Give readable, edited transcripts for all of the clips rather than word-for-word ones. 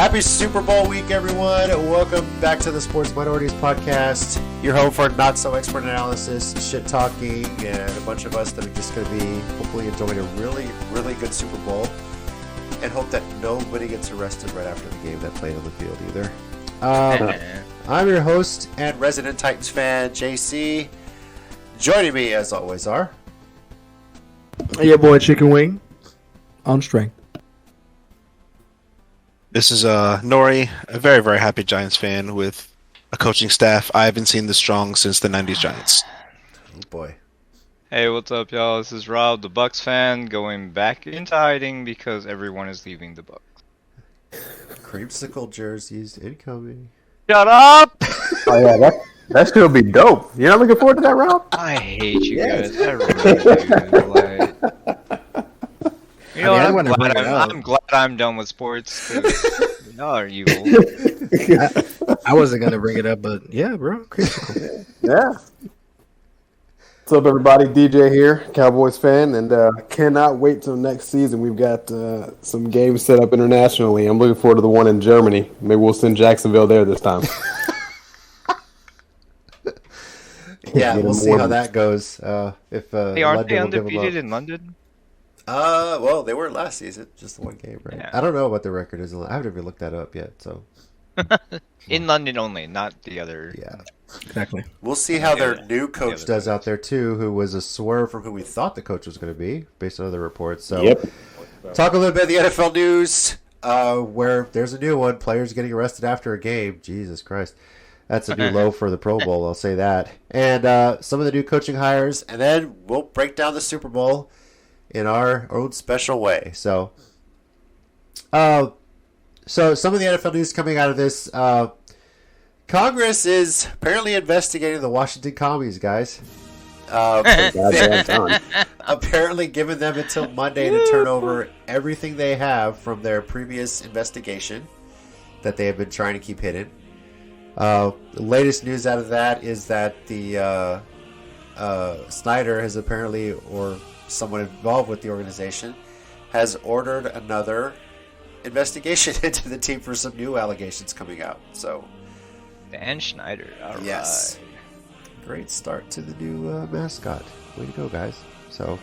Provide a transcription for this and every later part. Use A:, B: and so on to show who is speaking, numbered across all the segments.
A: Happy Super Bowl week, everyone. Welcome back to the Sports Minorities Podcast. Your home for not-so-expert analysis, shit-talking, and a bunch of us that are just going to be hopefully enjoying a really, really good Super Bowl and hope that nobody gets arrested right after the game that played on the field either. I'm your host and resident Titans fan, JC. Joining me, as always, are...
B: Your boy Chicken Wing on strength.
C: This is Nori, a very, very happy Giants fan with a coaching staff I haven't seen this strong since the 90s Giants.
A: Oh, boy.
D: Hey, what's up, y'all? This is Rob, the Bucks fan, going back into hiding because everyone is leaving the Bucks.
A: Creamsicle jerseys incoming.
D: Shut up!
B: Oh yeah, that's gonna be dope. You're not looking forward to that, Rob?
D: I hate you guys. I really do. Like, you know, I'm glad I'm done with sports. Y'all are evil.
B: I wasn't gonna bring it up, but yeah, bro.
E: Yeah. What's up, everybody? DJ here, Cowboys fan, and cannot wait till next season. We've got some games set up internationally. I'm looking forward to the one in Germany. Maybe we'll send Jacksonville there this time.
A: Yeah, we'll see how that goes. If
D: hey, aren't they undefeated in London?
A: Well, they were last season, just the one game, right?
D: Yeah.
A: I don't know what the record is. I haven't even looked that up yet, so.
D: In London only, not the other.
A: Yeah.
B: Exactly.
A: We'll see how their new coach does out there, too, who was a swerve from who we thought the coach was going to be, based on other reports. So,
E: Yep.
A: Talk a little bit of the NFL news, where there's a new one. Players getting arrested after a game. Jesus Christ. That's a new low for the Pro Bowl, I'll say that. And some of the new coaching hires. And then we'll break down the Super Bowl in our own special way. So some of the NFL news coming out of this. Congress is apparently investigating the Washington Commies, guys. Apparently giving them until Monday to turn over everything they have from their previous investigation that they have been trying to keep hidden. The latest news out of that is that the Snyder has apparently, or someone involved with the organization, has ordered another investigation into the team for some new allegations coming out. So,
D: Dan Schneider. All
A: yes,
D: right.
A: Great start to the new mascot. Way to go, guys. So,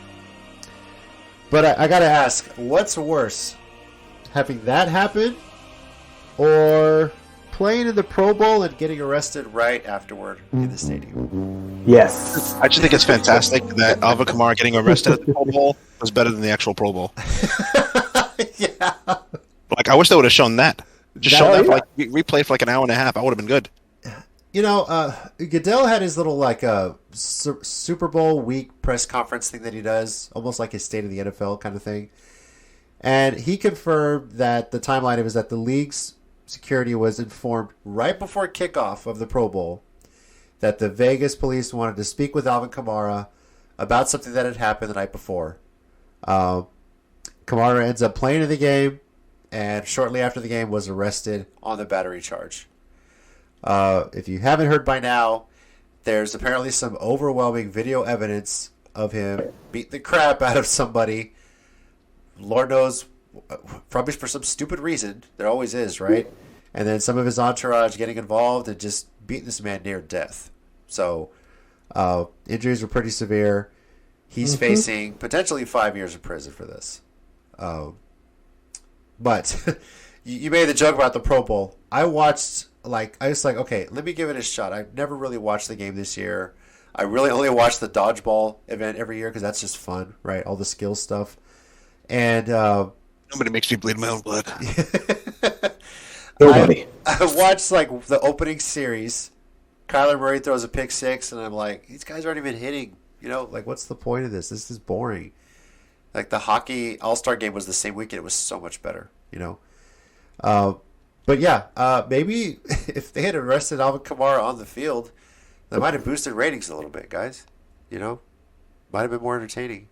A: but I gotta ask, what's worse, having that happen, or playing in the Pro Bowl and getting arrested right afterward in the stadium?
E: Yes.
C: I just think it's fantastic that Alvin Kamara getting arrested at the Pro Bowl was better than the actual Pro Bowl.
A: Yeah.
C: Like, I wish they would have shown that. Just show that,
E: yeah.
C: replay for like an hour and a half. I would have been good.
A: You know, Goodell had his little Super Bowl week press conference thing that he does, almost like his State of the NFL kind of thing. And he confirmed that the timeline is that the league's security was informed right before kickoff of the Pro Bowl that the Vegas police wanted to speak with Alvin Kamara about something that had happened the night before. Kamara ends up playing in the game, and shortly after the game was arrested on the battery charge. If you haven't heard by now, there's apparently some overwhelming video evidence of him beating the crap out of somebody. Lord knows, probably for some stupid reason. There always is, right? And then some of his entourage getting involved and just beating this man near death. So, injuries were pretty severe. He's facing potentially 5 years of prison for this. But you made the joke about the Pro Bowl. I was like, okay, let me give it a shot. I've never really watched the game this year. I really only watch the dodgeball event every year because that's just fun, right? All the skill stuff. And
C: Nobody makes me bleed my own blood.
E: Nobody.
A: I watched like the opening series. Kyler Murray throws a pick six, and I'm like, these guys aren't even hitting. You know, like, what's the point of this? This is boring. Like, the hockey All-Star game was the same weekend. It was so much better, you know. But yeah, maybe if they had arrested Alvin Kamara on the field, that might have boosted ratings a little bit, guys. You know, might have been more entertaining.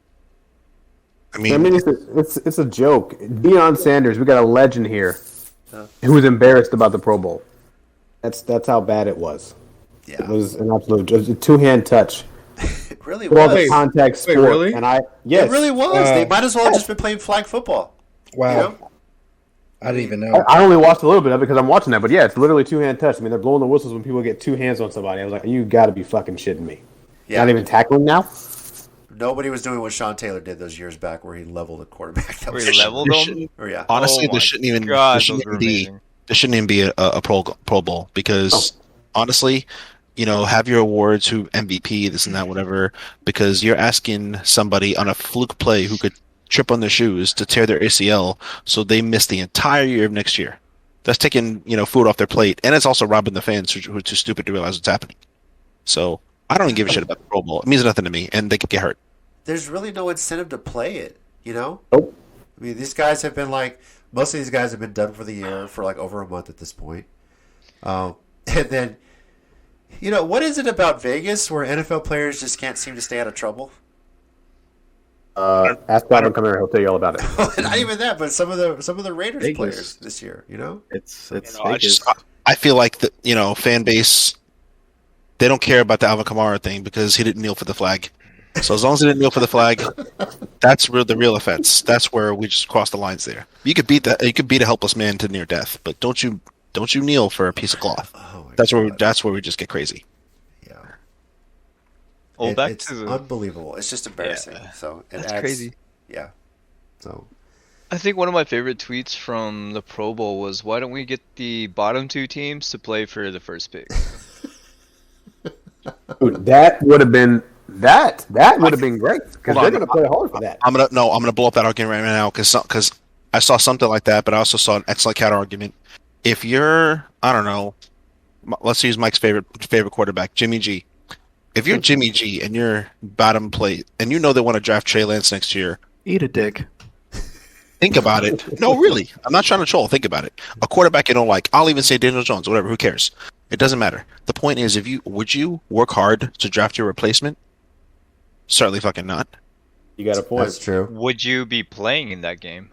C: I mean,
E: It's a joke. Deion Sanders, we got a legend here who was embarrassed about the Pro Bowl. That's how bad it was.
A: Yeah,
E: It was an absolute a two-hand touch.
A: it really
E: Well,
A: was.
E: the contact sport.
B: really?
E: And yes.
A: It really was. They might as well have just been playing flag football.
B: Wow.
A: You know?
B: I didn't even know.
E: I only watched a little bit of it because I'm watching that, but yeah, it's literally two-hand touch. I mean, they're blowing the whistles when people get two hands on somebody. I was like, you got to be fucking shitting me.
A: Yeah.
E: Not even tackling now?
A: Nobody was doing what Sean Taylor did those years back, where he leveled a quarterback. That
D: Where
A: was
D: he leveled them?
A: Or, yeah.
C: Honestly,
D: Oh
C: there
D: my
C: shouldn't even
D: God,
C: there shouldn't
D: those were
C: even be
D: amazing.
C: there shouldn't even be a Pro Bowl because honestly, have your awards, who MVP, this and that, whatever, because you're asking somebody on a fluke play who could trip on their shoes to tear their ACL, so they miss the entire year of next year. That's taking food off their plate, and it's also robbing the fans who are too stupid to realize what's happening. So I don't even give a shit about the Pro Bowl. It means nothing to me, and they could get hurt.
A: There's really no incentive to play it,
E: Nope.
A: I mean, these guys have been most of these guys have been done for the year for over a month at this point. And then, what is it about Vegas where NFL players just can't seem to stay out of trouble?
E: Ask Alvin Kamara, he'll tell you all about it.
A: Not even that, but some of the Raiders
B: Vegas.
A: players this year,
B: It's
C: I feel like the fan base, they don't care about the Alvin Kamara thing because he didn't kneel for the flag. So as long as he didn't kneel for the flag, that's the real offense. That's where we just cross the lines there. You could beat a helpless man to near death, but don't you kneel for a piece of cloth.
A: Oh my
C: That's
A: God.
C: where we just get crazy.
A: Yeah.
D: Back
A: It's
D: to the.
A: unbelievable. It's just embarrassing.
D: Yeah.
A: So it
D: That's
A: adds,
D: crazy.
A: Yeah. So
D: I think one of my favorite tweets from the Pro Bowl was, "Why don't we get the bottom two teams to play for the first pick?"
E: Dude, that would have been great because they're going to play hard for that.
C: I'm gonna blow up that argument right now because I saw something like that, but I also saw an excellent counter argument. If you're, I don't know, let's use Mike's favorite quarterback, Jimmy G. If you're Jimmy G and you're bottom plate and they want to draft Trey Lance next year,
B: eat a dick.
C: think about it. No, really, I'm not trying to troll. Think about it. A quarterback you don't like, I'll even say Daniel Jones, whatever. Who cares? It doesn't matter. The point is, would you work hard to draft your replacement? Certainly fucking not.
E: You got a point.
A: that's true.
D: Would you be playing in that game?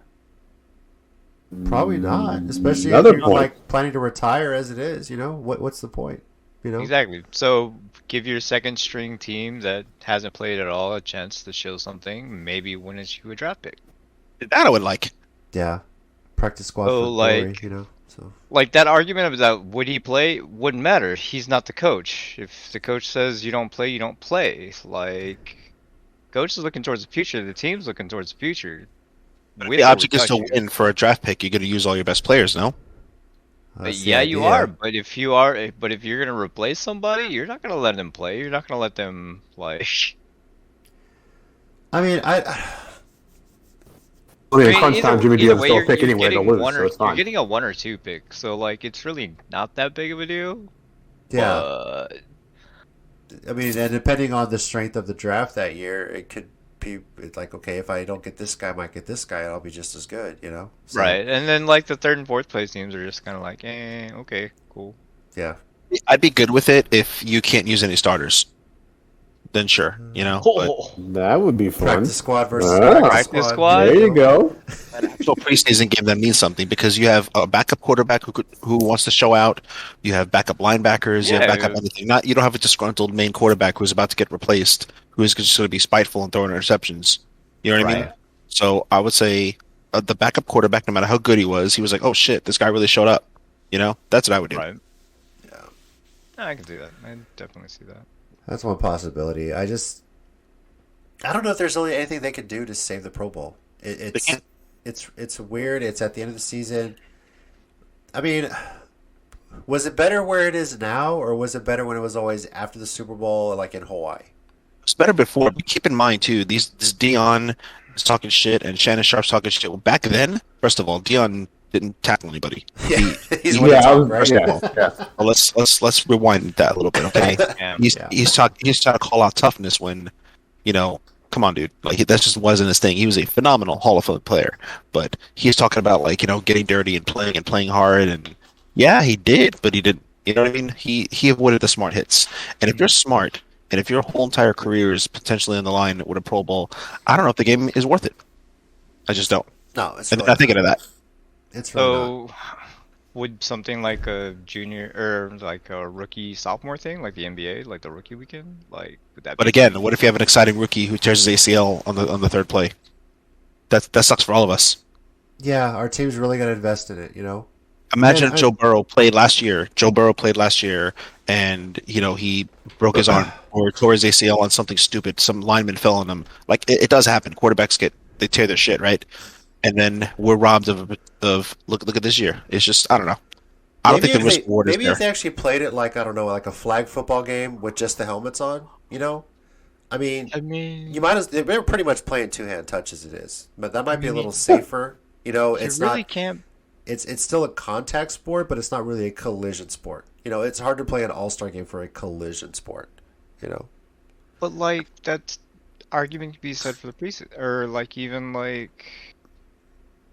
A: Probably not, especially
E: Another
A: if you're
E: point.
A: planning to retire as it is. What's the point?
D: Exactly. So give your second string team that hasn't played at all a chance to show something. Maybe win you a draft pick.
C: That I would like.
A: Yeah, practice squad
D: So,
A: for glory.
D: like-
A: So
D: Like that argument of that, would he play? Wouldn't matter. He's not the coach. If the coach says you don't play, you don't play. Like, coach is looking towards the future. The team's looking towards the future.
C: The object is to win for a draft pick. You're going to use all your best players, no?
A: that's the
D: Yeah, you
A: idea.
D: are. But if you're gonna replace somebody, you're not gonna let them play. You're not gonna let them like.
A: I mean,
E: in crunch time, Jimmy G has
D: either
E: to
D: way,
E: still
D: you're
E: pick anyway to
D: getting
E: lose,
D: one
E: so
D: or
E: it's
D: you're
E: fine.
D: getting a 1 or 2 pick. So like, it's really not that big of a deal.
A: yeah.
D: But
A: I mean, and depending on the strength of the draft that year, it could be like, okay, if I don't get this guy, I might get this guy, and I'll be just as good, So,
D: right, and then like the third and fourth place teams are just kind of like, okay, cool.
A: Yeah.
C: I'd be good with it if you can't use any starters. Then sure, but
D: Oh,
E: That would be fun.
A: Practice squad versus
D: Practice squad?
E: There you go.
C: an actual preseason game that means something because you have a backup quarterback who wants to show out. You have backup linebackers. You have
D: Yeah.
C: backup anything. You don't have a disgruntled main quarterback who's about to get replaced, who is just going to be spiteful and throwing interceptions. You know what I mean?
D: Right.
C: So I would say the backup quarterback, no matter how good he was like, oh shit, this guy really showed up. That's what I would do.
D: Right. Yeah, I can see that. I definitely see that.
A: That's one possibility. I don't know if there's really anything they could do to save the Pro Bowl.
C: can't.
A: It's weird. It's at the end of the season. I mean, was it better where it is now, or was it better when it was always after the Super Bowl, like in Hawaii?
C: It's better before, but keep in mind too, this Dion is talking shit and Shannon Sharp's talking shit. Well, back then, first of all, Dion didn't tackle anybody.
A: Yeah, he's
E: Yeah, I was,
A: right?
E: yeah.
C: Well, let's rewind that a little bit, okay?
D: Yeah.
C: He's trying to call out toughness when, come on, dude. Like that just wasn't his thing. He was a phenomenal Hall of Fame player, but he's talking about getting dirty and playing hard, and yeah, he did, but he didn't. You know what I mean? He avoided the smart hits, and if you're smart, and if your whole entire career is potentially on the line with a Pro Bowl, I don't know if the game is worth it. I just don't.
A: No, it's
C: And
A: really
C: I'm thinking of that.
A: It's really not.
D: So, would something like a junior or like a rookie sophomore thing, like the NBA, like the rookie weekend, like would that?
C: But
D: be
C: again, what if you have an exciting rookie who tears his ACL on the third play? That sucks for all of us.
A: yeah, our team's really going to invest in it, you know?
C: Imagine
A: And
C: if Joe Burrow played last year. Joe Burrow played last year, and he broke his arm or tore his ACL on something stupid. Some lineman fell on him. Like it does happen. Quarterbacks they tear their shit, right? And then we're robbed of look at this year. It's just I don't know. I don't think the risk reward is
A: maybe if
C: there.
A: they actually played it like, I don't know, like a flag football game with just the helmets on, you know? I mean,
D: I mean,
A: you might as they're pretty much playing two-hand touch as it is, but that might be a
D: mean,
A: little safer. You know,
D: you
A: it's
D: really
A: not.
D: can't.
A: It's still a contact sport, but it's not really a collision sport. You know, it's hard to play an all-star game for a collision sport. You know,
D: But like that argument could be said for the preseason, or like even like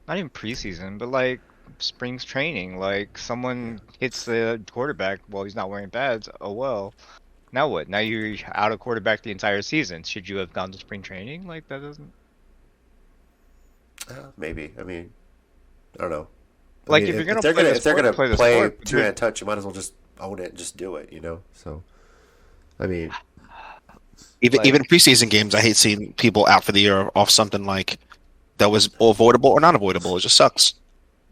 D: not even preseason, but like spring's training. Like someone hits the quarterback while he's not wearing pads. Oh well. Now what? Now you're out of quarterback the entire season. Should you have gone to spring training? Like that doesn't.
A: maybe. I mean, I don't know. I
D: Like
A: mean,
D: if you're gonna
A: if they're
D: play the
A: if they're
D: sport,
A: gonna
D: play the
A: play
D: sport.
A: two-hand touch, you might as well just own it and just do it. You know, so I mean,
C: Even preseason games, I hate seeing people out for the year off something like that was avoidable or not avoidable. It just sucks.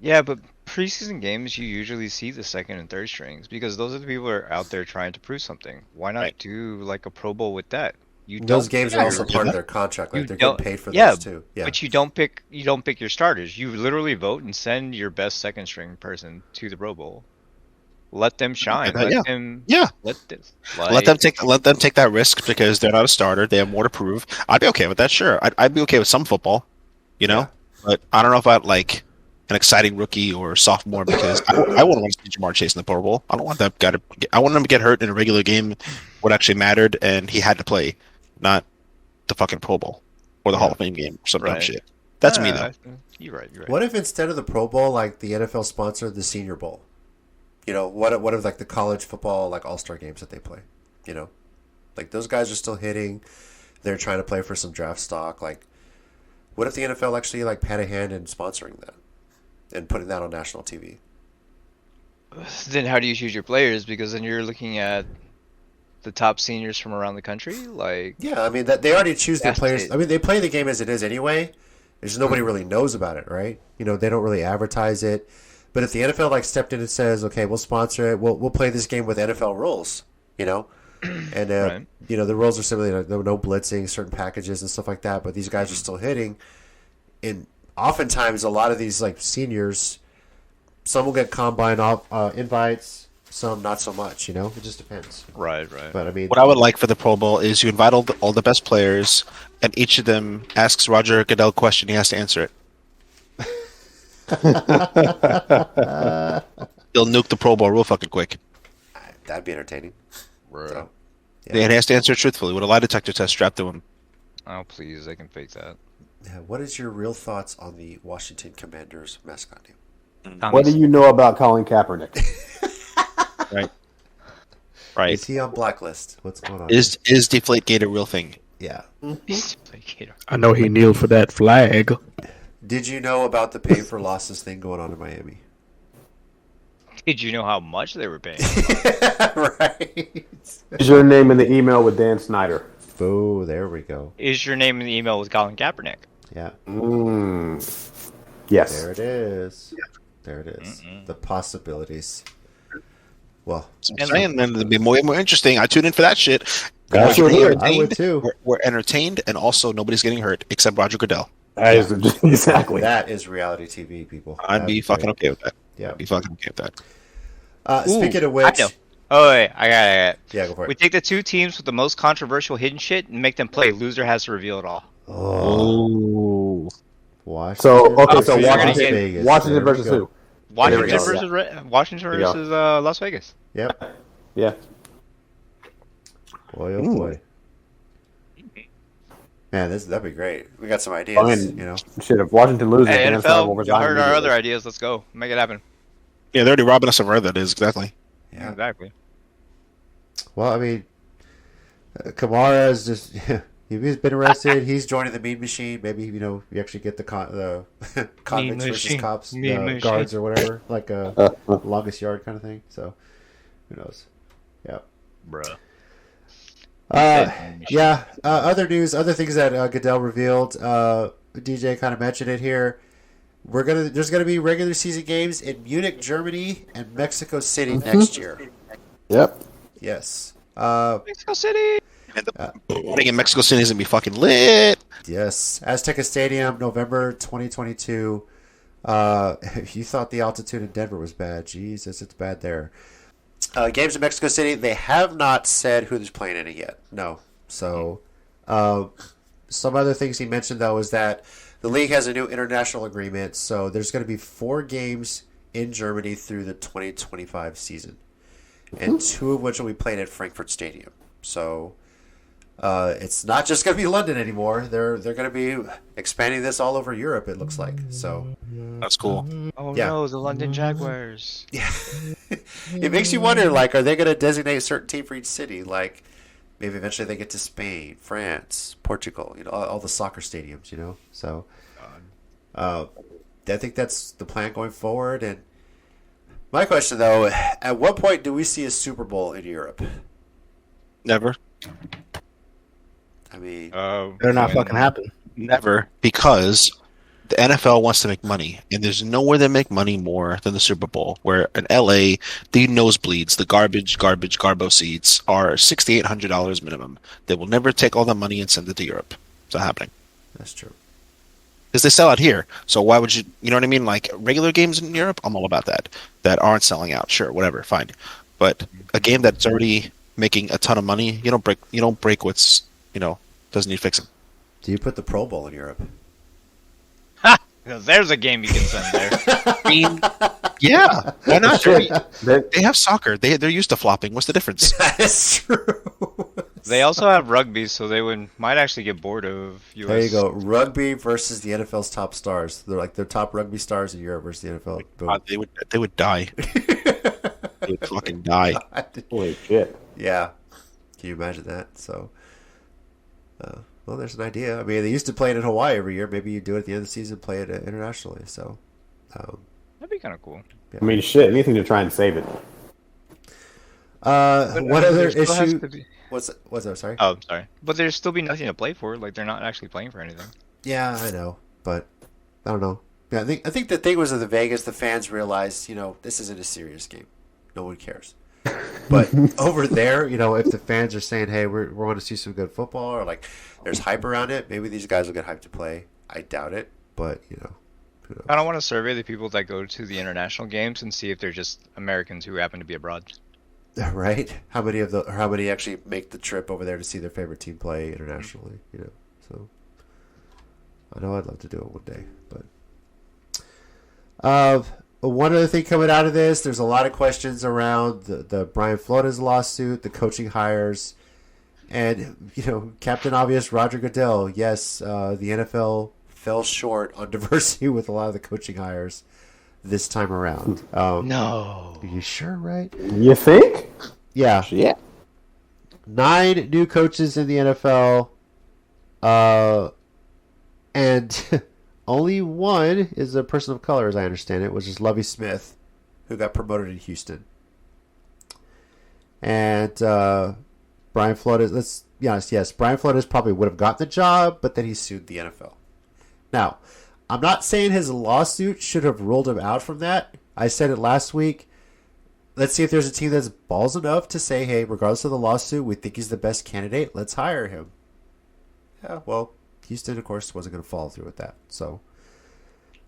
D: Yeah, but preseason games you usually see the second and third strings because those are the people who are out there trying to prove something. Why not
C: Right.
D: do like a Pro Bowl with that? You
A: those
D: don't
A: games
D: pick
A: are also
D: your-
A: part of their contract. Like
D: you
A: they're
D: don't-
A: getting paid for
D: yeah,
A: those too. Yeah,
D: But you don't pick your starters. You literally vote and send your best second string person to the Pro Bowl. Let them shine.
C: Yeah.
D: Let them
C: Yeah.
D: let this
C: Let them take that risk because they're not a starter. They have more to prove. I'd be okay with that. Sure, I'd be okay with some football,
A: Yeah.
C: but I don't know about like an exciting rookie or sophomore because I wouldn't want to see Jamar Chase in the Pro Bowl. I don't want that guy to. I want him to get hurt in a regular game, what actually mattered, and he had to play, not the fucking Pro Bowl or the Hall of Fame game or some dumb
D: Right.
C: shit. That's me though.
D: You're right.
A: What if instead of the Pro Bowl, like the NFL sponsored the Senior Bowl? You know, what if like the college football like all-star games that they play? You know, like those guys are still hitting. They're trying to play for some draft stock. Like, what if the NFL actually like had a hand in sponsoring that and putting that on national TV?
D: Then how do you choose your players? Because then you're looking at the top seniors from around the country. Like
A: Yeah, I mean that they already choose their
D: That's
A: players.
D: it.
A: I mean they play the game as it is anyway. There's nobody really knows about it, right? You know, they don't really advertise it. But if the NFL like stepped in and says, "Okay, we'll sponsor it. We'll play this game with NFL rules," you know, and
D: Right.
A: you know the rules are simply like, no blitzing, certain packages and stuff like that. But these guys are still hitting, and oftentimes a lot of these like seniors, some will get combine invites, some not so much. You know, it just depends.
D: right.
A: But I mean,
C: What I would like for the Pro Bowl is you invite all the best players, and each of them asks Roger Goodell a question. He has to answer it. They'll nuke the Pro Bowl real fucking quick.
A: that'd be entertaining. So,
C: Yeah. He has to answer it truthfully with a lie detector test strapped to him.
D: Oh please, they can fake that.
A: yeah, what is your real thoughts on the Washington Commanders mascot name?
E: What do you know about Colin Kaepernick?
C: Right.
A: Is he on blacklist? What's going on?
C: Is Deflategate a real thing?
A: Yeah.
B: I know he kneeled for that flag.
A: Did you know about the pay for losses thing going on in Miami?
D: Did you know how much they were paying?
A: Right.
E: Is your name in the email with Dan Snyder?
A: Oh, there we go.
D: Is your name in the email with Colin Kaepernick?
A: Yeah.
E: Yes.
A: There it is. There it is. The possibilities. Well,
C: I'm saying, man, it'd be more interesting. I tune in for that shit.
E: That's
C: We're
E: what it is.
A: I would too.
C: We're entertained, and also nobody's getting hurt except Roger Goodell.
E: That is exactly.
A: That is reality TV, people.
C: I'd be fucking okay with that.
A: Yeah.
C: I'd be fucking okay with that.
A: Speaking of
D: I
A: which,
D: know. Oh wait, I got it.
A: yeah, go for
D: We
A: it.
D: take the two teams with the most controversial hidden shit and make them play. Loser has to reveal it all.
C: Oh.
A: Washington.
E: So okay, so
D: You're gonna
E: Washington,
D: get-
A: Vegas.
E: Washington
A: There we
E: versus
A: go.
E: who?
D: Washington
E: go.
D: Washington
E: There you go.
D: versus Las Vegas.
A: Yep.
E: Yeah.
A: Boy, oh boy. Man, that'd be great. We got some ideas,
E: I mean,
A: you know.
E: Shit, if Washington loses,
D: Hey,
E: Dan Snyder will
D: NFL,
E: resign
D: y'all heard our
E: immediately.
D: other ideas. Let's go. Make it happen.
C: Yeah, they're already robbing us of where that is, exactly.
A: Yeah.
D: Exactly.
A: Well, I mean, Kamara is just. He's been arrested. He's joining the mean machine. Maybe, you know, you actually get the convicts versus
D: machine.
A: cops,
D: Mean machine.
A: guards or whatever, like a longest yard kind of thing. So, who knows? Yeah.
D: Bruh.
A: Yeah. Other news, other things that Goodell revealed. DJ kind of mentioned it here. There's gonna be regular season games in Munich, Germany, and Mexico City next year.
E: Yep.
A: Yes.
D: Mexico City.
C: And the wedding in Mexico City is gonna be fucking lit.
A: Yes. Azteca Stadium, November 2022. If you thought the altitude in Denver was bad, Jesus, it's bad there. Games in Mexico City, they have not said who's playing in it yet. No. So, some other things he mentioned, though, is that the league has a new international agreement, so there's going to be 4 games in Germany through the 2025 season, and 2 of which will be played at Frankfurt Stadium. So, it's not just going to be London anymore. They're going to be expanding this all over Europe, it looks like. So
C: That's cool.
D: Oh
A: Yeah.
D: no, the London Jaguars.
A: yeah, it makes you wonder, like, are they going to designate a certain team for each city? Like, maybe eventually they get to Spain, France, Portugal, all the soccer stadiums, So, I think that's the plan going forward. And my question, though, at what point do we see a Super Bowl in Europe?
C: Never.
A: I mean,
B: Better not fucking happen.
C: Never, because the NFL wants to make money, and there's nowhere they make money more than the Super Bowl. Where in LA, the nosebleeds, the garbo seats are $6,800 minimum. They will never take all the money and send it to Europe. It's not happening
A: that's true.
C: because they sell out here. So why would you? You know what I mean? Like regular games in Europe, I'm all about that. That aren't selling out, sure, whatever, fine. But a game that's already making a ton of money, you don't break what's doesn't need fixing.
A: Do you put the Pro Bowl in Europe?
D: Because there's a game you can send there.
C: I mean, yeah, why not?
E: Shit.
C: They have soccer. They're used to flopping. What's the difference?
A: That's true.
D: They also have rugby, so they might actually get bored of US.
A: There you go. Rugby versus the NFL's top stars. They're like their top rugby stars in Europe versus the NFL. Boom.
C: They would die. They would fucking die.
E: Holy shit.
A: Yeah. Can you imagine that? So, well, there's an idea. I mean, they used to play it in Hawaii every year. Maybe you do it at the end of the season, play it internationally. So,
D: That'd be kind of cool.
E: I mean, shit. Anything to try and save it.
A: what other
D: there still has
A: issue?
D: to be-
A: What's that? Sorry.
D: Oh, sorry. But there'd still be nothing to play for. Like, they're not actually playing for anything.
A: Yeah, I know, but I don't know. Yeah, I think the thing was in the Vegas, the fans realized, this isn't a serious game. No one cares. But over there, if the fans are saying, "Hey, we want to see some good football," or like there's hype around it, maybe these guys will get hyped to play. I doubt it, but who knows?
D: I don't want to survey the people that go to the international games and see if they're just Americans who happen to be abroad.
A: Right? How many actually make the trip over there to see their favorite team play internationally? So I know I'd love to do it one day, but one other thing coming out of this, there's a lot of questions around the Brian Flores lawsuit, the coaching hires, and Captain Obvious Roger Goodell. Yes, the NFL fell short on diversity with a lot of the coaching hires this time around.
D: No.
A: Are you sure, right?
E: You think?
A: Yeah.
E: Yeah.
A: 9 new coaches in the NFL, and only one is a person of color, as I understand it, which is Lovie Smith, who got promoted in Houston. And Brian Flores, let's be honest, yes, Brian Flores probably would have gotten the job, but then he sued the NFL. Now, I'm not saying his lawsuit should have ruled him out from that. I said it last week. Let's see if there's a team that's balls enough to say, hey, regardless of the lawsuit, we think he's the best candidate. Let's hire him. Yeah, well, Houston, of course, wasn't going to follow through with that. So,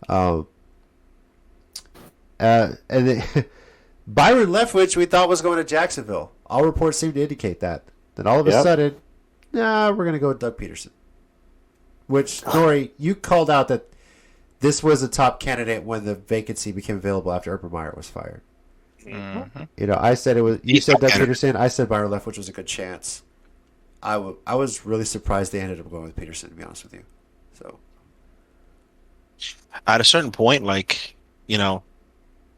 A: and then, Byron Leftwich, we thought was going to Jacksonville. All reports seem to indicate that. Then all of a sudden, we're going to go with Doug Peterson. Which, Dory, you called out that this was a top candidate when the vacancy became available after Urban Meyer was fired.
D: Mm-hmm.
A: I said it was. You said Doug Peterson. I said Byron Leftwich was a good chance. I was really surprised they ended up going with Peterson, to be honest with you. So,
C: At a certain point, I don't know.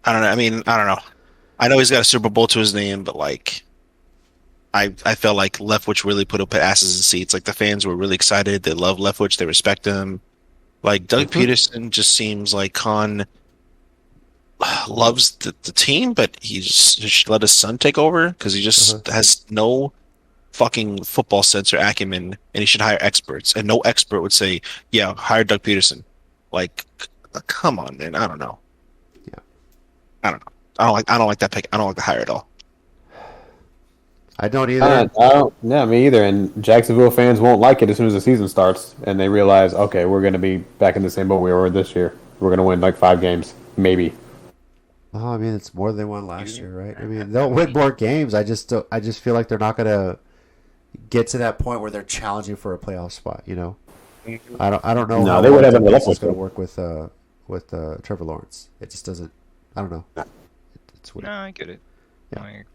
C: I mean, I don't know. I know he's got a Super Bowl to his name, but I felt like Leftwich really put up asses in seats. Like the fans were really excited. They love Leftwich. They respect him. Like Doug Peterson just seems like Khan loves the team, but he just let his son take over because he just has no fucking football sense or acumen, and he should hire experts. And no expert would say, "Yeah, hire Doug Peterson." Like come on, man. I don't know.
A: Yeah.
C: I don't know. I don't like that pick. I don't like the hire at all.
A: I don't either.
E: Yeah, me either. And Jacksonville fans won't like it as soon as the season starts, and they realize, okay, we're going to be back in the same boat we were this year. We're going to win like 5 games, maybe.
A: Well, I mean, it's more than they won last year, right? I mean, they'll win more games. I just feel like they're not going to get to that point where they're challenging for a playoff spot. You know, I don't know.
E: No,
A: how
E: they would have
A: the
E: been
A: Bengals
E: with
A: going to
E: it.
A: work with Trevor Lawrence. It just doesn't. I don't know. It's weird.
D: No, I get it.
A: Yeah.
D: Like,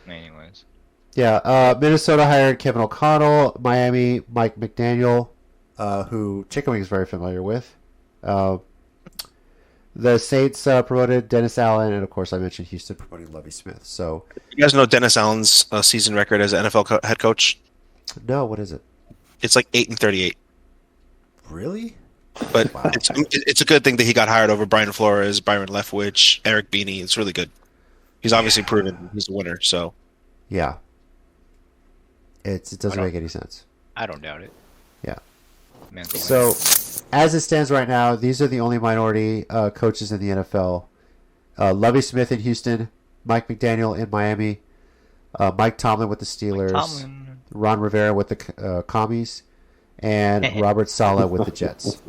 D: anyways.
A: Yeah, Minnesota hired Kevin O'Connell. Miami, Mike McDaniel, who Chicken Wing is very familiar with. The Saints promoted Dennis Allen, and of course I mentioned Houston promoting Lovie Smith. So,
C: You guys know Dennis Allen's season record as an NFL head coach?
A: no, what is it?
C: It's like 8-38.
A: Really?
C: But
A: Wow.
C: it's a good thing that he got hired over Brian Flores, Byron Leftwich, Eric Beanie. It's really good. He's obviously proven he's the winner. So
A: Yeah. It doesn't make any sense.
D: I don't doubt it.
A: Yeah.
D: Mentally.
A: So, as it stands right now, these are the only minority coaches in the NFL. Lovie Smith in Houston, Mike McDaniel in Miami, Mike Tomlin with the Steelers,
D: Tomlin.
A: Ron Rivera with the Commies, and Robert Saleh with the Jets.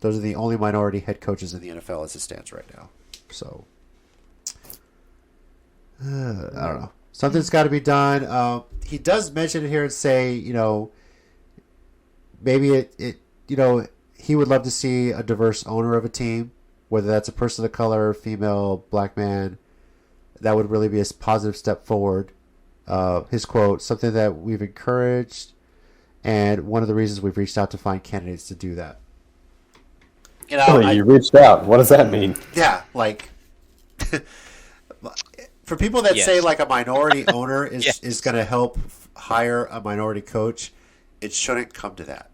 A: Those are the only minority head coaches in the NFL as it stands right now. So, I don't know. Something's got to be done. He does mention it here and say, maybe it he would love to see a diverse owner of a team, whether that's a person of color, female, black man. That would really be a positive step forward. His quote, something that we've encouraged, and one of the reasons we've reached out to find candidates to do that.
E: You reached out. What does that mean?
A: Yeah, like for people that
D: Yes.
A: say like a minority owner is
D: Yes.
A: is going to help hire a minority coach, it shouldn't come to that.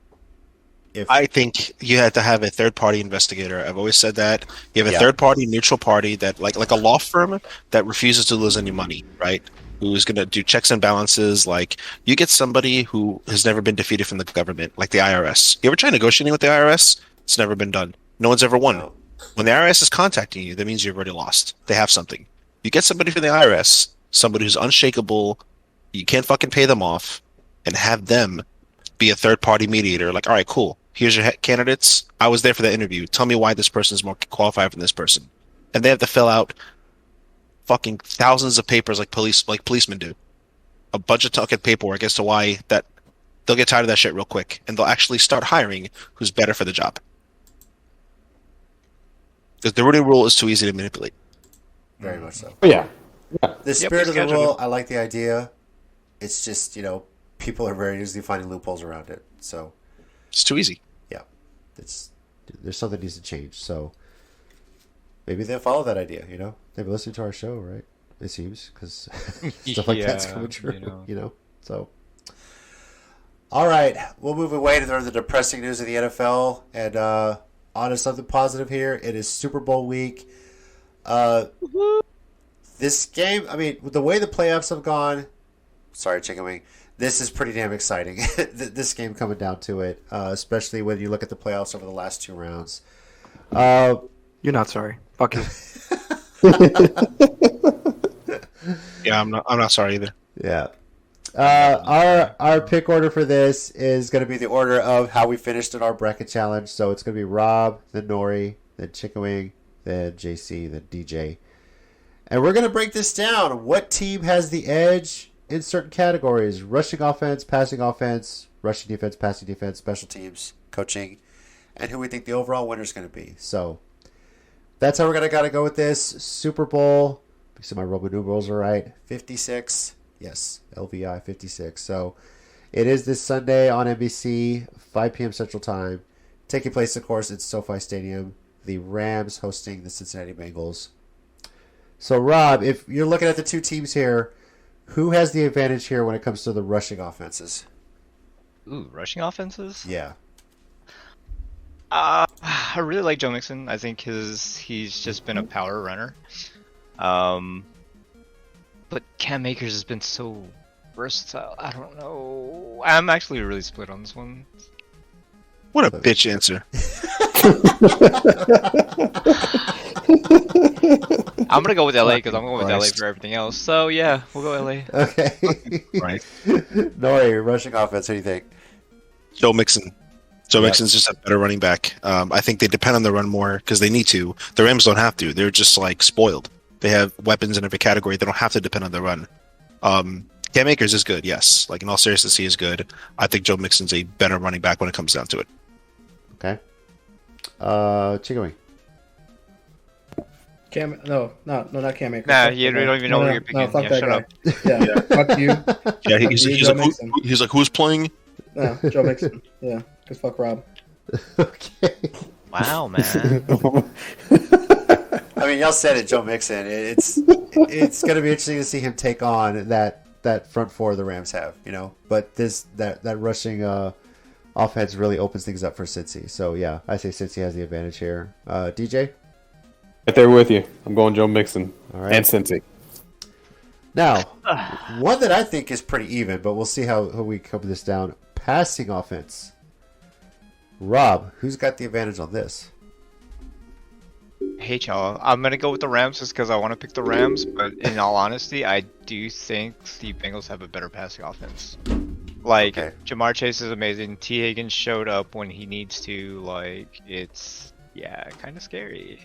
A: If
C: I think you have to have a third-party investigator. I've always said that. You have a
A: Yeah.
C: third-party, neutral party that, like a law firm that refuses to lose any money, right? Who's going to do checks and balances. Like, you get somebody who has never been defeated from the government, like the IRS. You ever try negotiating with the IRS? It's never been done. No one's ever won.
A: No.
C: When the IRS is contacting you, that means you've already lost. They have something. You get somebody from the IRS, somebody who's unshakable, you can't fucking pay them off, and have them be a third-party mediator. Like, all right, cool. Here's your candidates. I was there for the interview. Tell me why this person is more qualified than this person. And they have to fill out fucking thousands of papers like policemen do. A bunch of fucking paperwork as to why that they'll get tired of that shit real quick, and they'll actually start hiring who's better for the job. Because the Rudy rule is too easy to manipulate.
A: very much so.
E: Yeah.
A: The spirit of the
D: schedule
A: rule, I like the idea. It's just, people are very easily finding loopholes around it. So,
C: It's too easy.
A: yeah, there's something that needs to change. So, maybe they'll follow that idea, They've been listening to our show, right? It seems, because stuff like that's
D: Yeah,
A: coming true, So, all right, we'll move away to the depressing news of the NFL and on to something positive here. It is Super Bowl week. This game, I mean, with the way the playoffs have gone, sorry, Chicken Wing, this is pretty damn exciting. This game coming down to it, especially when you look at the playoffs over the last 2 rounds.
B: You're not sorry. Fuck you.
C: Yeah, I'm not sorry either.
A: Yeah. Our pick order for this is going to be the order of how we finished in our bracket challenge. So it's going to be Rob, then Nori, then Chicken Wing, then JC, then DJ. And we're going to break this down. What team has the edge in certain categories? Rushing offense, passing offense, rushing defense, passing defense, special teams, coaching, and who we think the overall winner is going to be. So that's how we're going to gotta go with this. Super Bowl, so my Roman numerals are right, 56. Yes, LVI 56. So it is this Sunday on NBC, 5 p.m. Central Time. Taking place, of course, at SoFi Stadium. The Rams hosting the Cincinnati Bengals. So, Rob, if you're looking at the two teams here, who has the advantage here when it comes to the rushing offenses?
D: Ooh, rushing offenses?
A: Yeah.
D: I really like Joe Mixon. I think he's just been a power runner. But Cam Akers has been so versatile. I don't know. I'm actually really split on this one.
C: What a bitch answer.
D: I'm gonna go with LA because I'm going with LA
A: Christ.
D: for everything else. So yeah, we'll go LA.
A: Okay.
C: Right.
A: Nori, rushing offense. What do you think?
C: Joe Mixon. Joe
A: Yep.
C: Mixon's just a better running back. I think they depend on the run more because they need to. The Rams don't have to. They're just like spoiled. They have weapons in every category. They don't have to depend on the run. Cam Akers is good, yes. Like in all seriousness, he is good. I think Joe Mixon's a better running back when it comes down to it.
A: Okay. Chicken wing.
B: No, not Cam Akers.
D: Nah,
B: Fuck
D: you
B: that
D: don't
B: guy.
D: even know what you're
B: No,
D: picking.
B: fuck
D: Yeah,
B: that
D: shut
B: guy.
D: up.
B: Yeah, fuck you.
C: Yeah, he's
B: Joe
C: like,
B: Mixon.
C: he's like, who's playing?
B: No, Joe Mixon. Yeah, because fuck Rob.
A: Okay.
D: Wow, man.
A: I mean, y'all said it, Joe Mixon. It's going to be interesting to see him take on that front four the Rams have, you know. But that rushing offense really opens things up for Cincy. So yeah, I say Cincy has the advantage here. DJ.
E: Right there with you. I'm going Joe Mixon.
A: All right.
E: And Cincy.
A: Now, one that I think is pretty even, but we'll see how we cover this down. Passing offense. Rob, who's got the advantage on this?
D: Hey, y'all. I'm gonna go with the Rams just because I want to pick the Rams. But in all honesty, I do think the Bengals have a better passing offense. Like
A: Okay.
D: Jamar Chase is amazing. T. Higgins showed up when he needs to. Like it's kind of scary.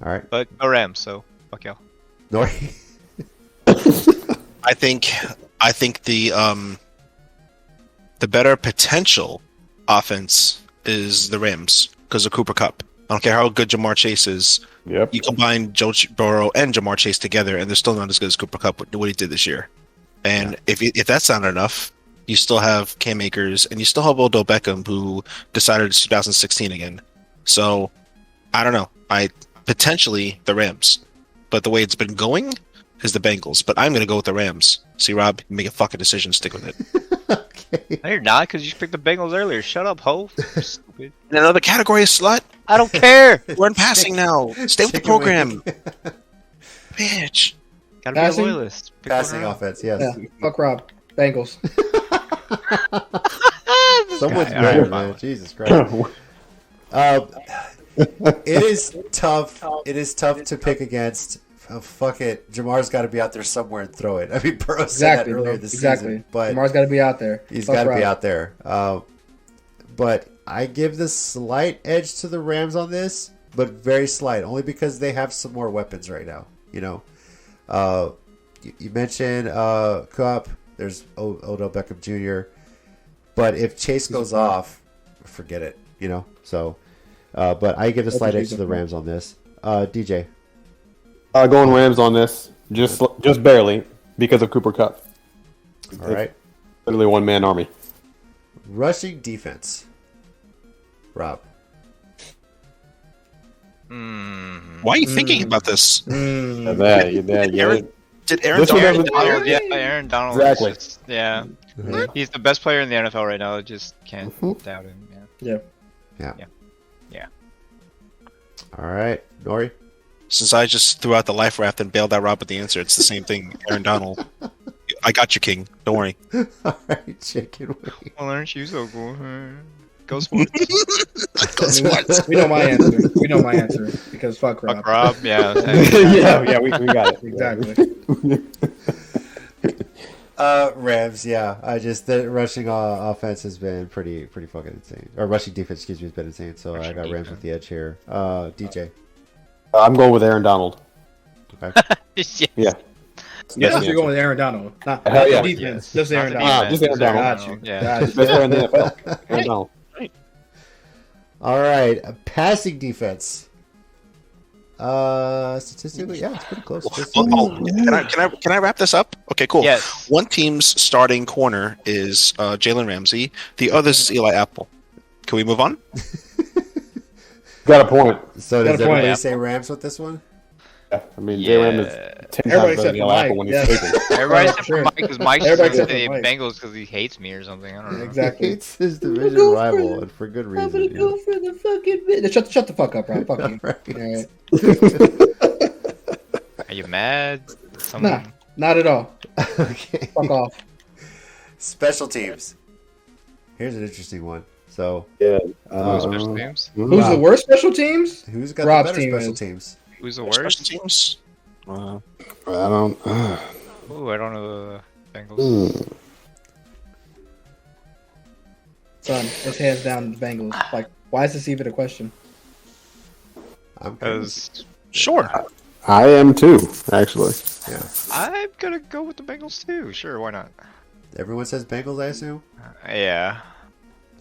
A: All right.
D: But no Rams, so fuck y'all.
A: Nori.
C: I think the better potential offense is the Rams because of Cooper Kupp. I don't care how good Jamar Chase is.
E: Yep.
C: You combine Joe Burrow and Jamar Chase together, and they're still not as good as Cooper Kupp what he did this year. And if that's not enough, you still have Cam Akers and you still have Odell Beckham, who decided it's 2016 again. So I don't know. Potentially the Rams, but the way it's been going is the Bengals. But I'm going to go with the Rams. See, Rob, make a fucking decision. Stick with it.
A: Okay.
D: No, you're not because you picked the Bengals earlier. Shut up, ho. You're stupid.
C: In another category, slut.
D: I don't care.
C: We're in passing now. Stay with the
A: Chicken
C: program,
A: wing.
C: bitch.
D: Gotta be
B: Passing?
D: a loyalist. Pick
A: Passing
D: one.
A: offense, yes.
B: Yeah, fuck Rob. Bengals.
A: Someone's
D: guy. All right,
A: better,
D: fine.
A: man. Jesus Christ. It is tough. It is tough to pick against. Fuck it. Jamar's got to be out there somewhere and throw it. I mean, Burrow said
B: Exactly,
A: that earlier
B: bro.
A: this
B: Exactly.
A: season, but
B: Lamar's got to be out there.
A: he's
B: Fuck
A: got to be
B: Rob.
A: out there. But I give the slight edge to the Rams on this, but very slight, only because they have some more weapons right now. You know, you mentioned Kupp. There's Odell Beckham Jr. But if Chase goes off, forget it. You know, so. But I give the slight edge to the Rams on this. DJ.
E: Going Rams on this, just barely because of Cooper Kupp.
A: All right.
E: Literally one man army.
A: Rushing defense. Rob.
C: Why are you thinking about this?
B: Mm.
C: Did Aaron
E: This one
C: Donald?
E: doesn't-
D: Aaron Donald.
E: Exactly.
D: Is just, yeah.
A: Mhm.
D: He's the best player in the NFL right now. I just can't doubt him. Yeah.
B: Yeah.
A: All right. Nori.
C: Since I just threw out the life raft and bailed out Rob with the answer, it's the same thing. Aaron Donald. I got you, King. Don't worry.
A: All right. Chicken wing.
D: Well, aren't you so cool? Go sports.
B: We know my answer. We know my answer because fuck Rob.
D: Fuck Rob. Yeah.
E: yeah, we got it.
B: Exactly.
A: Rams. Yeah. The rushing offense has been pretty fucking insane. Or rushing defense, excuse me, has been insane. So I got Rams with the edge here. DJ.
E: I'm going with Aaron Donald.
A: Okay.
D: Yes.
E: Yeah.
B: Yes, you're going with Aaron Donald. Not
E: Hell yeah.
B: the defense.
D: Yes.
B: Just Aaron
D: Not the
B: Donald.
E: Just Aaron Donald.
B: Got you.
D: Yeah.
B: Got
E: Best
B: you.
E: player in the NFL. Aaron Donald.
A: All right. Passing defense. Statistically, yeah, it's pretty close.
C: Can I wrap this up? Okay, cool.
D: Yes.
C: One team's starting corner is Jalen Ramsey. The other's is Eli Apple. Can we move on?
E: Got a point.
A: So
B: Got
A: does
B: a point.
A: everybody say Rams with this one?
E: Yeah. I mean, J-Ram is 10
B: Everybody
E: times better
B: except
E: than Eli
B: Mike,
E: Apple when he's
B: yeah.
E: sleeping.
D: Everybody
B: Oh,
D: except for
B: sure.
D: Mike, because Mike's
B: Everybody
D: just
B: except
D: the
B: for Mike.
D: Bengals because he hates me or something. I don't know.
B: Exactly.
A: It's his division rival, and for good reason.
B: I'm gonna go for the fucking. Shut the fuck up, Rob. Fuck you.
A: Right.
B: All right.
D: Are you mad?
B: Nah, not at all.
A: Okay.
B: Fuck off.
A: Special teams. Here's an interesting one. So
E: Yeah.
D: Special teams?
B: Who's the worst special teams?
A: who's got
B: Rob's
A: the better
B: team
A: special
B: is.
A: teams?
D: Who's the
C: Special
D: worst?
C: teams.
E: I don't.
D: Ooh, I don't know the Bengals.
B: Son, it's hands down the Bengals. Like, why is this even a question?
A: I'm curious.
D: Because
C: Sure.
E: I am too, actually.
A: Yeah.
D: I'm gonna go with the Bengals too. Sure, why not?
A: Everyone says Bengals, I assume.
D: Yeah.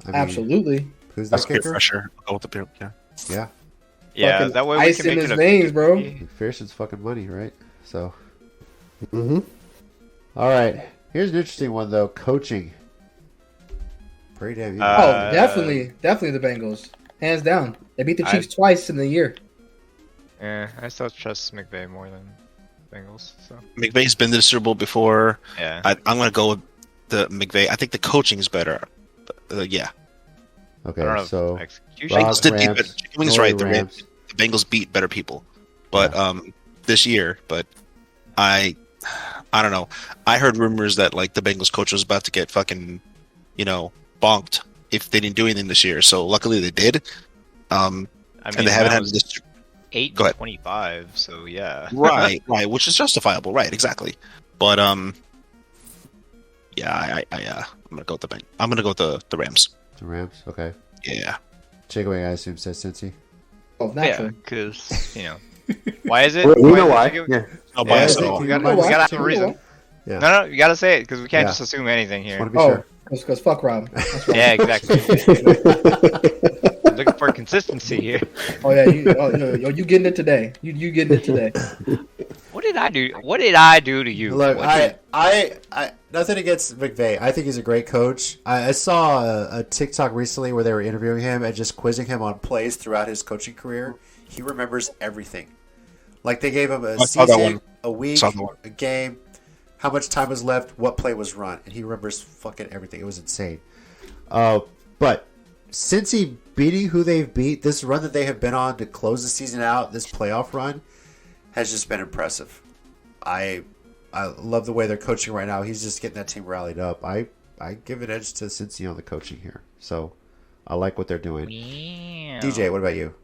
A: I mean,
B: Absolutely.
A: Who's the
E: That's good
A: kicker?
C: Pressure. I'll go with the yeah.
A: Yeah.
D: Yeah,
B: Fucking
D: that way we
B: ice
D: can
B: in
D: make
B: his
D: it a
B: veins, bro.
A: McPherson's fucking money, right? So.
E: Mm-hmm.
A: All right. Here's an interesting one though. Coaching. Pretty damn.
B: Oh, definitely the Bengals. Hands down. They beat the Chiefs twice in the year.
D: Yeah, I still trust McVay more than Bengals. So
C: McVay's been to the Super Bowl before.
D: yeah.
C: I'm going to go with the McVay. I think the coaching is better. Yeah.
A: Okay,
D: I don't know.
A: so
D: Execution.
A: Rob-
C: Bengals did beat
A: Rams.
C: better. Chicken Wings
A: Rory
C: right. The
A: Rams.
C: Bengals beat better people, but this year. But I don't know. I heard rumors that like the Bengals coach was about to get fucking, bonked if they didn't do anything this year. So luckily they did.
D: I mean,
C: And they haven't
D: that
C: had
D: was
C: this.
D: 8
C: Go ahead.
D: 25. So yeah.
C: Right, which is justifiable. Right, exactly. But yeah, I'm gonna go with I'm gonna go with the Rams.
A: the Rams. Okay.
C: Yeah.
A: Chicken Wing, I assume, says Cincy.
B: Oh,
D: Yeah,
B: naturally.
D: because why is it?
E: We know
D: is it
E: why.
D: chicken-
E: Yeah.
C: No
A: Yeah,
C: bias
A: I
C: at
A: think
C: all.
D: We
A: you
D: gotta,
A: know
D: we
A: why.
D: gotta have a
A: Chicken
D: reason.
A: Wing. Yeah.
D: No, you gotta say it because we can't
A: Yeah.
D: just assume anything here.
A: Want to be sure.
B: Because fuck Rob. That's right.
D: Yeah, exactly. I'm looking for consistency here.
B: Oh yeah, you getting it today. You getting it today.
D: What did I do? What did I do to you?
A: Look,
D: What did-
A: I nothing against McVay. I think he's a great coach. I saw a TikTok recently where they were interviewing him and just quizzing him on plays throughout his coaching career. He remembers everything. Like they gave him a
C: I saw that
A: season,
C: one.
A: a week,
C: Saw that one.
A: a game, how much time was left, what play was run, and he remembers fucking everything. It was insane. But since he beating who they've beat, this run that they have been on to close the season out, this playoff run, has just been impressive. I love the way they're coaching right now. He's just getting that team rallied up. I give an edge to Cincy on the coaching here. So I like what they're doing.
D: Meow.
A: DJ, what about you?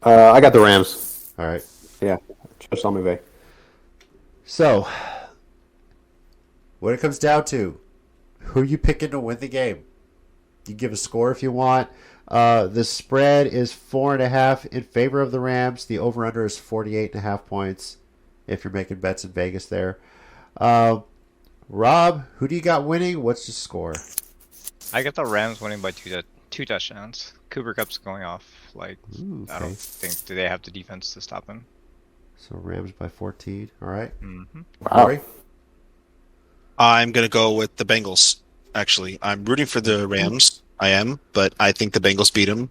E: I got the Rams.
A: All right.
E: Yeah. Trust on McVay.
A: So what it comes down to, who are you picking to win the game? You give a score if you want. The spread is 4.5 in favor of the Rams. The over-under is 48.5 points if you're making bets in Vegas there. Rob, who do you got winning? What's the score?
D: I got the Rams winning by two touchdowns. Cooper Cup's going off. Like,
A: Ooh,
D: I
A: okay.
D: don't think do they have the defense to stop him.
A: So Rams by 14. All right.
D: Mm-hmm.
E: Wow.
A: Rory?
C: I'm gonna go with the Bengals. Actually, I'm rooting for the Rams. I am, but I think the Bengals beat them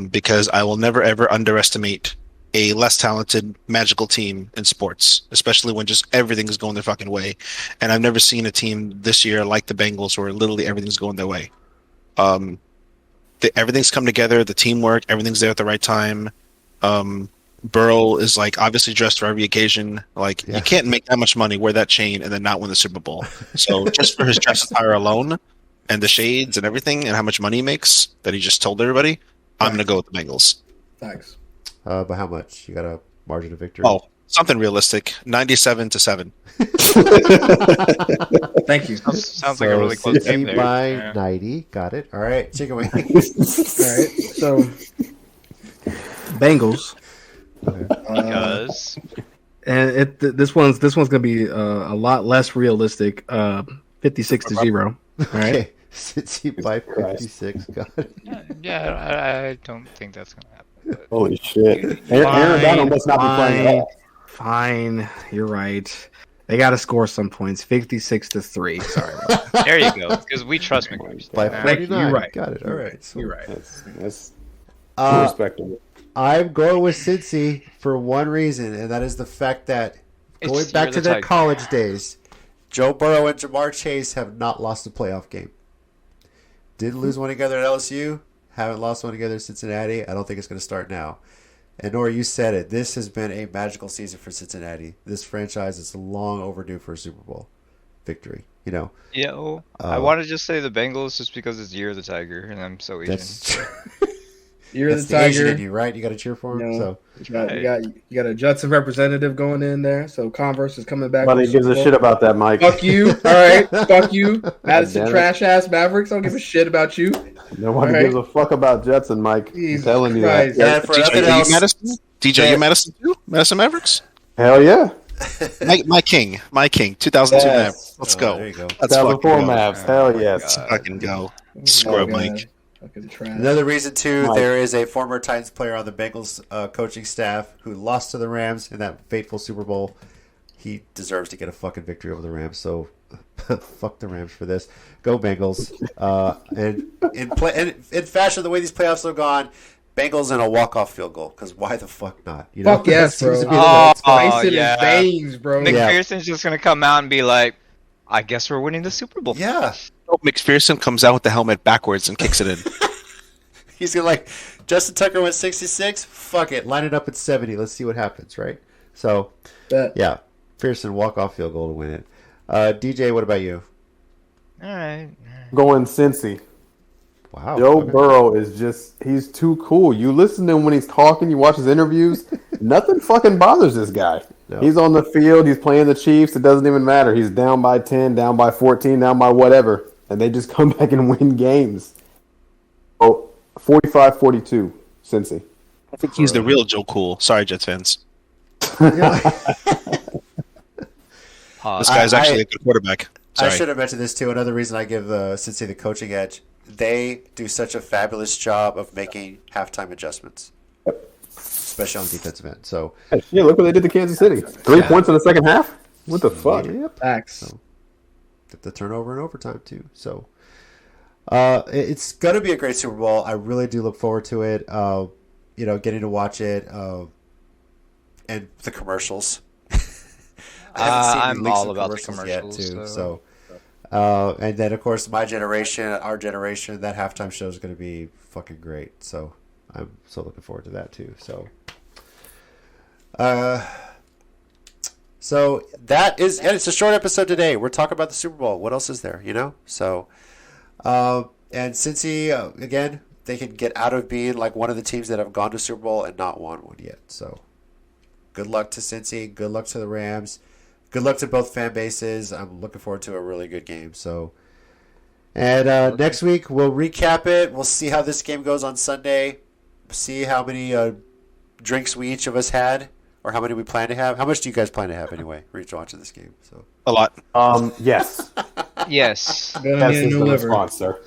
C: because I will never ever underestimate a less talented, magical team in sports, especially when just everything's going their fucking way. And I've never seen a team this year like the Bengals where literally everything's going their way. Everything's come together, the teamwork, everything's there at the right time. Burrow is like obviously dressed for every occasion. Like
A: Yeah.
C: you can't make that much money, wear that chain, and then not win the Super Bowl. So just for his dress attire alone, and the shades and everything, and how much money he makes that he just told everybody, I'm gonna go with the Bengals.
B: Thanks.
A: By how much? You got a margin of victory?
C: Oh, something realistic, 97-7.
B: Thank you. All
D: Sounds like a really close
A: Cincy
D: game there.
A: by
D: Yeah.
A: 90. Got it. All right. Chicken Wing.
B: right. So Bengals.
D: Because
B: And this one's gonna be a lot less realistic. 56-0. All right.
A: Okay. Cincy by 56. Got it.
D: yeah, I don't think that's gonna happen. But
E: Holy shit. Aaron Donald must not be playing at all.
B: Fine. You're right. They got to score some points. 56-3. Sorry.
D: there you go. Because we trust McPherson.
A: By
D: Nah.
A: 49.
B: You're right.
A: Got it. All right. So,
B: You're right.
E: That's
A: Uh,
E: respectable.
A: I'm going with Cincy for one reason, and that is the fact that going
D: It's-
A: back
D: you're
A: to
D: the
A: their
D: Tiger.
A: college days, Joe Burrow and Jamar Chase have not lost a playoff game. Didn't lose one together at LSU. Haven't lost one together at Cincinnati. I don't think it's going to start now. And Nora, you said it. This has been a magical season for Cincinnati. This franchise is long overdue for a Super Bowl. victory.
D: Yo, I want to just say the Bengals just because it's Year of the Tiger, and I'm so Asian.
A: That's
B: You're
A: that's
B: the
A: the Asian
B: Tiger.
A: in you, right? You got to cheer for him.
B: No.
A: So
B: You got a Judson representative going in there. So Converse is coming back.
E: Nobody gives a shit about that, Mike.
B: Fuck you. All right. Fuck you. Madison
E: damn it.
B: trash ass Mavericks. I don't give a shit about you.
E: Nobody
B: Right.
E: gives a fuck about Judson, Mike.
B: Jesus
E: I'm telling you
B: Christ.
E: that.
A: and for
C: DJ,
A: nothing
C: are you
A: else,
C: Madison? DJ, you Madison too? Madison Mavericks?
E: Hell yeah.
C: My king. 2002
E: Yes.
C: Mavs. Let's go.
A: There you go.
C: Let's
E: 2004
C: fucking go.
E: Mavs.
D: Oh
E: Hell
D: my
E: yes.
D: God.
C: Fucking go.
B: Oh,
C: Scrub
B: God.
C: Mike.
B: Fucking trash.
A: Another reason too,
E: Mike.
A: there is a former Titans player on the Bengals coaching staff who lost to the Rams in that fateful Super Bowl. He deserves to get a fucking victory over the Rams. So fuck the Rams for this. Go Bengals. And in fashion, the way these playoffs have gone, Bengals in a walk-off field goal. Because why the fuck not?
B: Fuck yes,
A: That seems
B: bro.
A: to be the
D: Oh,
A: right spot.
B: Ice in
D: yeah.
B: his veins, bro.
D: Nick
A: Yeah.
D: Pearson's just gonna come out and be like, "I guess we're winning the Super Bowl."
A: Yeah.
C: McPherson comes out with the helmet backwards and kicks it in.
A: He's gonna Justin Tucker went 66. Fuck it, line it up at 70. Let's see what happens, right? So,
B: Bet.
A: yeah, Pearson walk-off field goal to win it. DJ, what about you?
D: All right.
E: Going Cincy.
A: Wow,
E: Joe
A: okay.
E: Burrow is he's too cool. You listen to him when he's talking, you watch his interviews, nothing fucking bothers this guy.
A: No.
E: He's on the field, he's playing the Chiefs, it doesn't even matter. He's down by 10, down by 14, down by whatever, and they just come back and win games. Oh, 45-42, Cincy.
C: I think he's the real Joe Cool. Sorry, Jets fans.
D: Pause.
C: This guy's actually a good quarterback.
A: I
C: Sorry.
A: should have mentioned this too. Another reason I give Cincy the coaching edge, they do such a fabulous job of making halftime adjustments, especially on the defensive end. So,
E: Yeah, look what they did to Kansas City. 3 points in the second half? What the fuck?
A: yep.
B: Facts.
A: The turnover in overtime too. So it's going to be a great Super Bowl. I really do look forward to it. Getting to watch it and the commercials. I haven't seen
D: I'm
A: leaks
D: all
A: of
D: about the
A: commercials yet
D: commercials,
A: too. And then of course our generation, that halftime show is going to be fucking great. So I'm so looking forward to that too. So that is, and it's a short episode today. We're talking about the Super Bowl. What else is there, So, and Cincy, again, they can get out of being like one of the teams that have gone to Super Bowl and not won one yet. So, good luck to Cincy. Good luck to the Rams. Good luck to both fan bases. I'm looking forward to a really good game. So, and next week we'll recap it. We'll see how this game goes on Sunday. See how many drinks we each of us had. Or how many we plan to have? How much do you guys plan to have anyway? For each watching this game. So
C: A lot.
E: Yes.
D: Yes.
B: Gonna
E: That's
B: need a
E: the
B: new liver.
E: response, sir.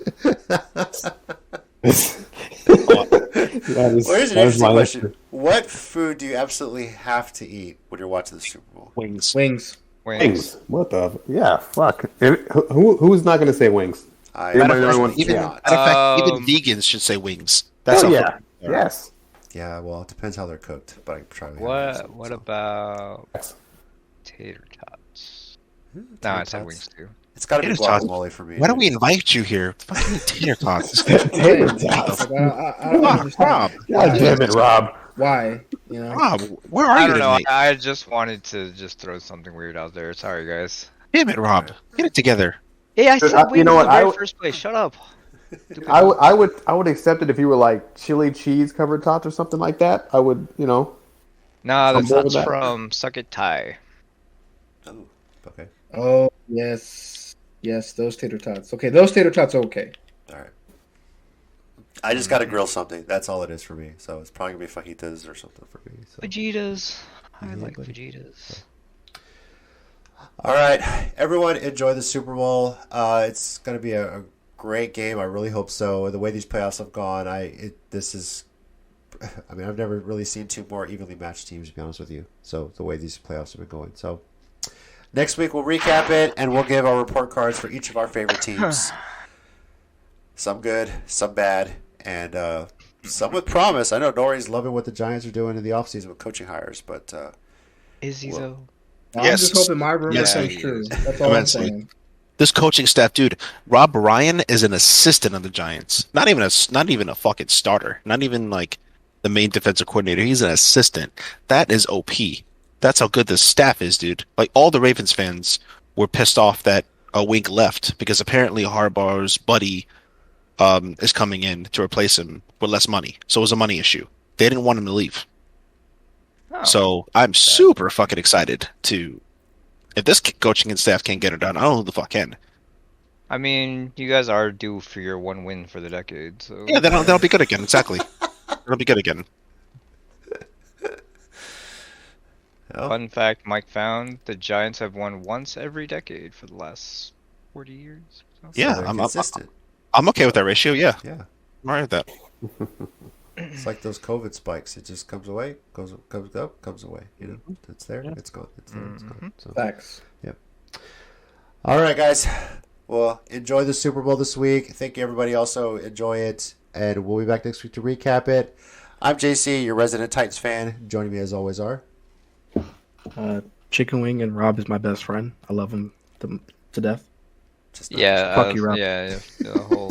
A: well, here's an interesting question. What food do you absolutely have to eat when you're watching the Super Bowl?
C: Wings.
B: Wings.
E: Wings. What the? Yeah, fuck. Who's not going to say wings?
A: Anybody know anyone?
C: Even,
A: Yeah.
C: matter of fact, even vegans should say wings. That's
E: Oh,
C: how
E: yeah. Yes.
A: Yeah, well, it depends how they're cooked, but I probably
D: What about tater tots? No, I said wings too.
A: It's got to be
C: Tater tots.
A: guacamole for me.
C: Why do we invite you here? Fucking tater tots.
E: Tater tots.
B: I don't
C: Rob,
B: understand.
E: God damn it, Rob.
B: Why?
C: Rob, where are
D: I
C: you
D: don't know.
C: tonight?
D: I just wanted to just throw something weird out there. Sorry, guys.
C: Damn it, Rob. Get it together.
D: Hey, I said wings
E: you know what,
D: in the very
E: I-
D: first place. Shut up.
E: I would accept it if you were like chili cheese covered tots or something like that. I would,
D: Nah,
E: I'm
D: that's
E: bored with
D: not
E: that.
D: from Suck It Thai.
A: Oh, okay.
B: Oh, yes. Yes, those tater tots. Okay, those tater tots are okay.
A: All right. I just got to grill something. That's all it is for me. So it's probably going to be fajitas or something for me. So.
D: Fajitas. I
A: Yeah,
D: like
A: buddy.
D: fajitas.
A: All right, everyone, enjoy the Super Bowl. It's going to be a great game. I really hope so. The way these playoffs have gone, I've never really seen two more evenly matched teams, to be honest with you. So the way these playoffs have been going. So next week we'll recap it and we'll give our report cards for each of our favorite teams. Some good, some bad, and some with promise. I know Nori's loving what the Giants are doing in the offseason with coaching hires, but
D: Is he
A: Well,
D: though?
B: I'm
C: Yes.
B: just hoping my rumor
C: Yes,
B: comes
D: he
B: true.
D: is.
B: That's all I'm
C: Immensely.
B: saying.
C: This coaching staff, dude. Rob Ryan is an assistant on the Giants. Not even a fucking starter. Not even like the main defensive coordinator. He's an assistant. That is OP. That's how good this staff is, dude. Like all the Ravens fans were pissed off that Wink left because apparently Harbaugh's buddy is coming in to replace him with less money. So it was a money issue. They didn't want him to leave.
D: Oh,
C: So I'm super fucking excited to. If this coaching and staff can't get it done, I don't know who the fuck can.
D: I mean, you guys are due for your one win for the decade, so
C: Yeah, that'll be good again. Exactly. That'll be good again.
A: Oh,
D: Fun fact Mike found, the Giants have won once every decade for the last 40 years. So.
C: Yeah,
A: they're
C: I'm
A: consistent.
C: I'm okay with that ratio. Yeah,
A: Yeah.
C: I'm alright with that.
A: It's like those COVID spikes. It just comes away, comes up, comes away. You know, it's there, it's gone. It's there, it's gone. So,
B: Facts.
A: all right, guys. Well, enjoy the Super Bowl this week. Thank you, everybody. Also, enjoy it, and we'll be back next week to recap it. I'm JC, your resident Titans fan. Joining me as always are.
B: Chicken Wing and Rob is my best friend. I love him to death.
A: Just not
D: Yeah,
B: Fuck you, Rob.
D: yeah, the whole.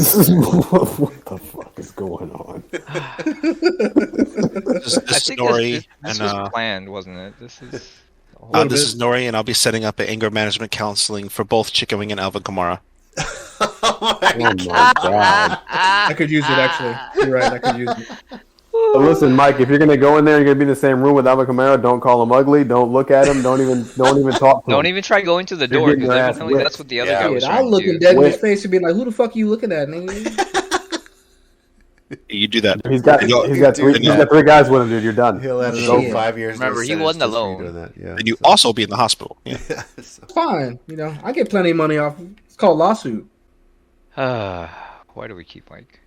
E: What the fuck is going on?
C: This
D: I
C: is
D: think
C: Nori,
D: this
C: and
D: was planned, wasn't it? This is. a whole-
C: this is Nori, and I'll be setting up an anger management counseling for both Chicken Wing and Alvin Kamara.
E: Oh my god!
B: I could use it actually. You're right. I could use it.
E: So listen, Mike, if you're gonna go in there, you're gonna be in the same room with Alvin Kamara. Don't call him ugly. Don't look at him. Don't even talk to him.
D: Don't even try going to the
E: You're
D: door
E: getting
D: because
E: your ass
D: evidently
E: whipped.
D: that's what the other
A: Yeah.
D: guy was
F: Shit,
D: trying
F: I'll
D: to
F: look
D: do.
F: him dead in his
E: Wait.
F: face and be like, "Who the fuck you looking at, nigga?"
C: You do that.
E: He's got three guys with him, dude. You're done.
A: He'll have
F: Go
A: no
F: for
A: 5 years.
D: Remember,
A: no
D: he
A: sentence
D: wasn't
A: just for you
D: alone.
A: doing that. Yeah.
C: And you also be in the hospital. Yeah.
A: So,
F: Fine, I get plenty of money off. It's called lawsuit.
D: Why do we keep Mike?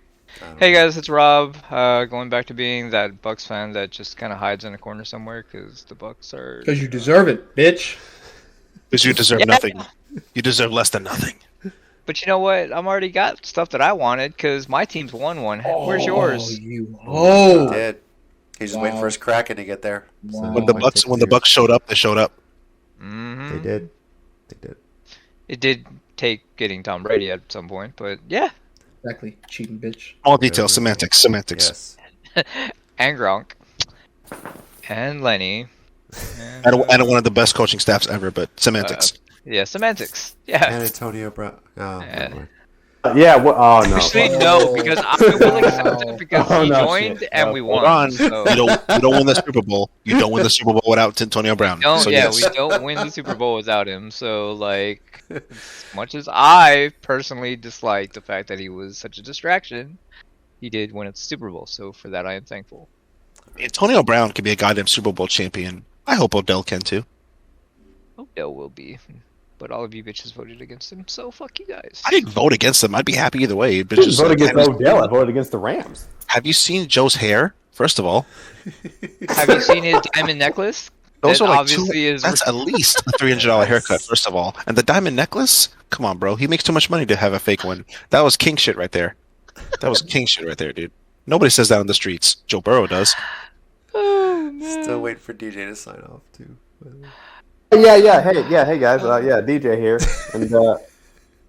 D: Hey guys, it's Rob. Going back to being that Bucks fan that just kind of hides in a corner somewhere because the Bucks are.
F: Because you deserve it, bitch.
C: Because you deserve nothing. You deserve less than nothing.
D: But you know what? I'm already got stuff that I wanted because my team's won one. Where's yours?
A: he
F: Oh,
A: did. He's just waiting for his Kraken to get there. So,
F: Wow.
C: When the Bucks showed up, they showed up.
D: Mm-hmm.
A: They did. They did.
D: It did take getting Tom Brady at some point, but yeah.
F: exactly, cheating bitch.
C: All details, semantics.
A: Yes.
D: And Gronk. And Lenny.
C: And one of the best coaching staffs ever, but semantics.
D: Yeah, semantics.
A: And
D: Yeah.
A: Antonio Brown. Oh, never mind.
E: Yeah. Oh no.
D: Actually, no, because I will accept it because
E: Oh,
D: he
E: no,
D: joined
E: shit.
D: and we
C: Hold
D: won.
C: on.
D: So.
C: You don't win the Super Bowl. You don't win the Super Bowl without Antonio Brown.
D: Don't,
C: So
D: yeah,
C: yes.
D: we don't win the Super Bowl without him. So, like, as much as I personally dislike the fact that he was such a distraction, he did win at the Super Bowl. So, for that, I am thankful.
C: Antonio Brown could be a goddamn Super Bowl champion. I hope Odell can too.
D: Odell will be. But all of you bitches voted against him, so fuck you guys.
C: I didn't vote against him. I'd be happy either way.
E: I didn't vote against Odell. I voted against the Rams.
C: Have you seen Joe's hair? First of all,
D: Have you seen his diamond necklace?
C: those
D: That
C: are like
D: obviously is.
C: that's at least a $300 haircut. First of all, and the diamond necklace. Come on, bro. He makes too much money to have a fake one. That was king shit right there. That was king shit right there, dude. Nobody says that on the streets. Joe Burrow does.
D: Oh, man.
A: Still waiting for DJ to sign off, too.
E: Yeah. Hey guys. DJ here, and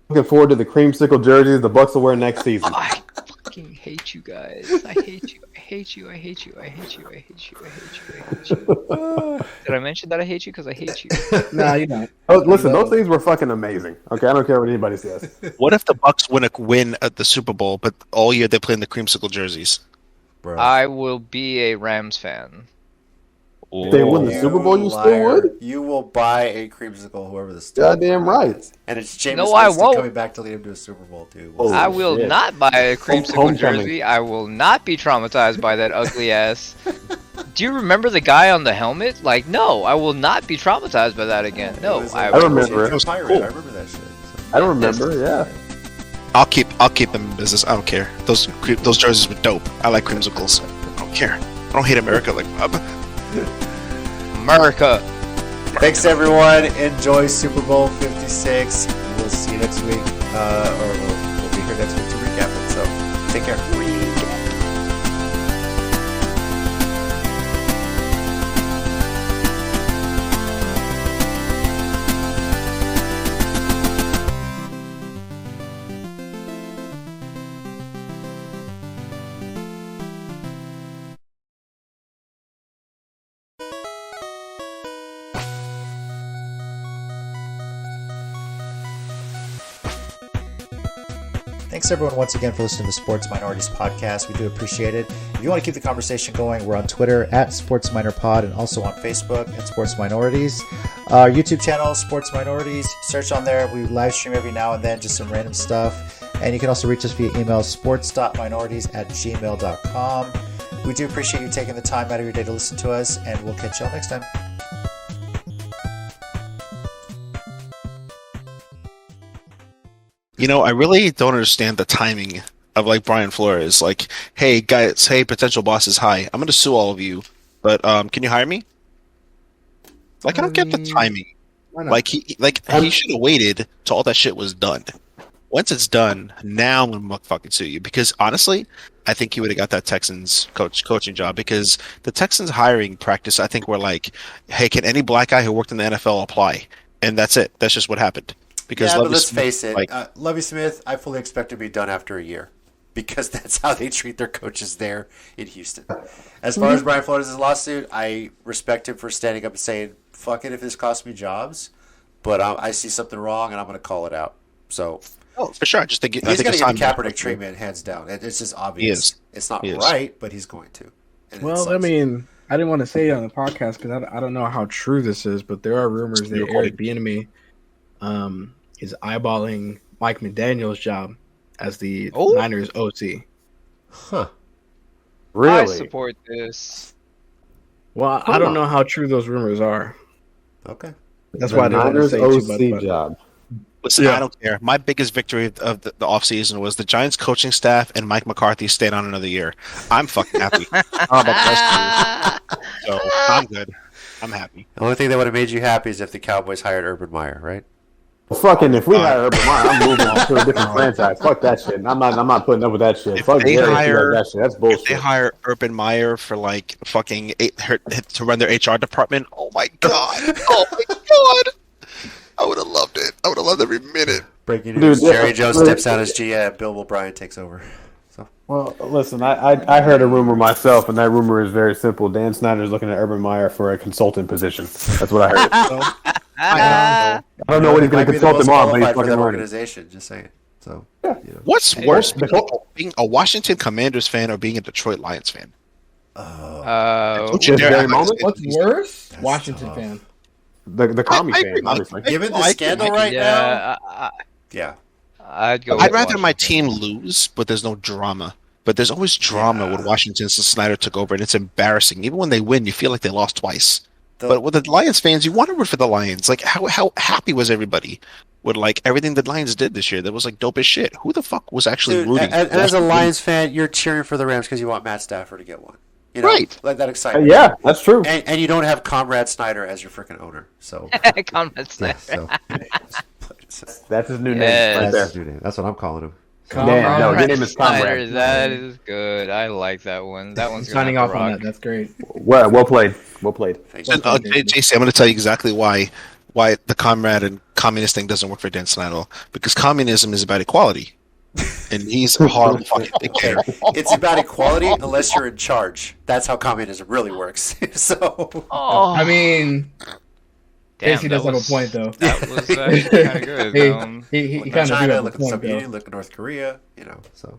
E: looking forward to the creamsicle jerseys the Bucks will wear next season.
D: I fucking hate you guys. I hate you. I hate you. I hate you. I hate you. I hate you. I hate you. I hate you. Did I mention that I hate you? Because I hate you.
F: Nah, you don't.
E: Oh, listen, those things were fucking amazing. Okay, I don't care what anybody says.
C: What if the Bucks win at the Super Bowl, but all year they play in the creamsicle jerseys?
A: Bro.
D: I will be a Rams fan.
E: If they win the
A: You
E: Super Bowl, you still
A: liar.
E: would?
A: You will buy a creamsicle, whoever the star
E: Goddamn right.
A: is. And it's Jameis
D: No, I
A: Winston
D: won't.
A: coming back to lead him to a Super Bowl, too.
E: Oh,
D: I will
E: shit.
D: not buy a creamsicle
E: Homecoming.
D: jersey. I will not be traumatized by that ugly ass. Do you remember the guy on the helmet? Like, no, I will not be traumatized by that again. No,
A: It was
E: I
A: like
E: remember
A: James
E: it.
A: Pirate.
C: Cool.
A: I remember that shit. So.
E: I don't remember, yeah.
C: I'll keep them in business. I don't care. Those jerseys were dope. I like creamsicles. I don't care. I don't hate America like Bob.
D: America.
A: Thanks, everyone. Enjoy Super Bowl 56. We'll see you next week. Or we'll be here next week to recap it. So, take care. Thanks everyone once again for listening to the Sports Minorities podcast. We do appreciate it. If you want to keep the conversation going, we're on Twitter at Sports Minor Pod and also on Facebook at Sports Minorities. Our YouTube channel, Sports Minorities. Search on there. We live stream every now and then, just some random stuff. And you can also reach us via email, sports.minorities@gmail.com. We do appreciate you taking the time out of your day to listen to us, and we'll catch y'all next time.
C: You know, I really don't understand the timing of like Brian Flores. Like, hey guys, hey potential bosses, hi. I'm gonna sue all of you, but can you hire me? Like, I don't get the timing. Like he should have waited till all that shit was done. Once it's done, now I'm gonna fucking sue you. Because honestly, I think he would have got that Texans coaching job, because the Texans hiring practice, I think, were like, hey, can any black guy who worked in the NFL apply? And that's it. That's just what happened. Because
A: yeah, but let's face it, Lovie Smith, I fully expect to be done after a year, because that's how they treat their coaches there in Houston. As far as Brian Flores' lawsuit, I respect him for standing up and saying, fuck it if this costs me jobs, but I see something wrong and I'm going to call it out. So,
C: for sure. I just think
A: he's going to get the Kaepernick treatment, hands down. It's just obvious. It's not right, but he's going to.
B: Well, I mean, I didn't want to say it on the podcast because I don't know how true this is, but there are rumors that Eric Bieniemy is eyeballing Mike McDaniel's job as the Niners OC.
A: Huh.
E: Really?
D: I support this.
B: Well, I don't know how true those rumors are.
A: Okay.
B: That's why I didn't want to say too much about
E: job.
C: Listen, I don't care. My biggest victory of the offseason was the Giants coaching staff and Mike McCarthy stayed on another year. I'm fucking happy. I'm about the rest of you. So I'm good. I'm happy.
A: The only thing that would have made you happy is if the Cowboys hired Urban Meyer, right?
E: Well, fucking, if we hire Urban Meyer, I'm moving on to a different franchise. Fuck that shit. I'm not putting up with that shit. Fuck that shit. That's bullshit.
C: If they hire Urban Meyer for like fucking to run their HR department, oh my god, I would have loved it. I would have loved every minute.
A: Breaking news: Jerry Jones steps out as GM. Bill O'Brien takes over.
E: Well, listen, I heard a rumor myself, and that rumor is very simple. Dan Snyder's looking at Urban Meyer for a consultant position. That's what I heard. I don't know what he's going to consult him on, but he's fucking
A: that
E: learning.
A: organization. Just saying. So,
C: what's worse, being a Washington Commanders fan or being a Detroit Lions fan?
F: What's worse?
B: Washington fan.
E: The commie fan, obviously.
A: Given the scandal right now,
D: I'd go.
C: I'd rather my team lose, but there's no drama. But there's always drama when Washington since Snyder took over, and it's embarrassing. Even when they win, you feel like they lost twice. But with the Lions fans, you want to root for the Lions. Like, how happy was everybody with like everything the Lions did this year? That was like dope as shit. Who the fuck was actually rooting?
A: And as a Lions fan, you're cheering for the Rams because you want Matt Stafford to get one. You know,
C: right?
A: Like that excitement.
E: Yeah, that's true.
A: And you don't have Conrad Snyder as your freaking owner. So
D: Conrad Snyder.
E: That's his new name right there.
A: That's his new name. That's what I'm calling him.
E: No, your name is Conrad.
D: That is good. I like that one. That one's
B: signing off on that. That's great.
E: Well played.
C: And, JC, I'm going to tell you exactly why the Conrad and communist thing doesn't work for Dan Snyder. Because communism is about equality. And he's a horrible fucking dictator.
A: It's about equality unless you're in charge. That's how communism really works. So,
F: I mean,
D: Damn,
F: Casey does have a point, though.
D: That was kind of good.
F: He kind of
A: China,
F: do have a
A: look at
F: point,
A: Soviet
F: though.
A: Union, look at North Korea. So.